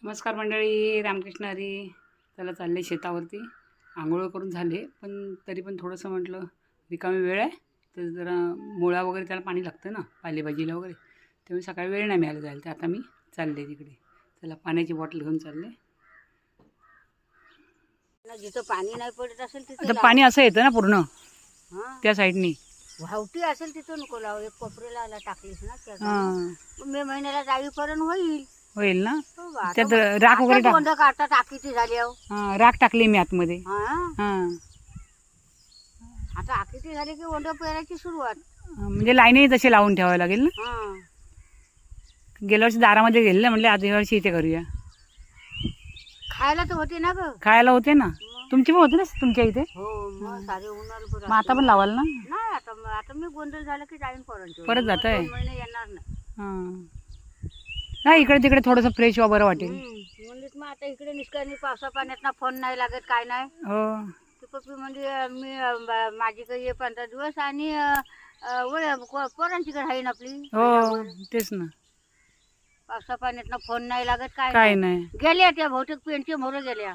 नमस्कार मंडळी, रामकृष्ण हरी. त्याला चालले शेतावरती. आंघोळ करून झाले, पण तरी पण थोडंसं म्हटलं रिकामी वेळ आहे तर जरा मुळा वगैरे त्याला पाणी लागतं ना, पालेभाजीला वगैरे. त्यामुळे सकाळी वेळ नाही मिळाला जायला, तर आता मी चालले तिकडे. त्याला पाण्याची बॉटल घेऊन चालले. जिथं पाणी नाही पडत असेल तिथे आता पाणी असं येतं ना पूर्ण हां त्या साईडनी. वावटी असेल तिथं नको लावू. एक कोपऱ्याला टाकलीस ना त्या हां, मे महिन्याला जाईपर्यंत होईल. होईल ना. हो बा, त्यात आता- राख वगैरे आता टाक. गोंड काढता टाकीची झाली अहो. हां, राख टाकली मी आतमध्ये. हां हां, आता आखीची झाली की ओंड पेरायची सुरुवात. म्हणजे लाईनही तशी लावून ठेवावं लागेल ना. हां गेल्या वर्षी दारामध्ये गेले ना, म्हटले आज या वर्षी इथे करूया. खायला तर होते ना ग. खायला होते ना. तुमची पण होते ना तुमच्या इथे. हो मग सारे उन्हाळ बरं मग आता पण लावाल ना. नाही. आता मी गोंधळ झालं की जाईन परत. परत जाताय? 2 महिने येणार नाही. हां, नाही इकडे तिकडे थोडंसं फ्रेश व्हा, बरं वाटेल. म्हणलीत मग आता इकडे निष्काळनी पावसा पाण्यात ना फोन नाही लागत, काय नाही. हो, ती पप्पी म्हणजे मी माझी काही ये 15 दिवस आणि पोरांची कडे आहे ना आपली. हो, तेच ना. पावसा पाण्यात ना फोन नाही लागत, काय काय नाही. नाही. गेल्या त्या बहुतेक पेंटचे मोर गेल्या.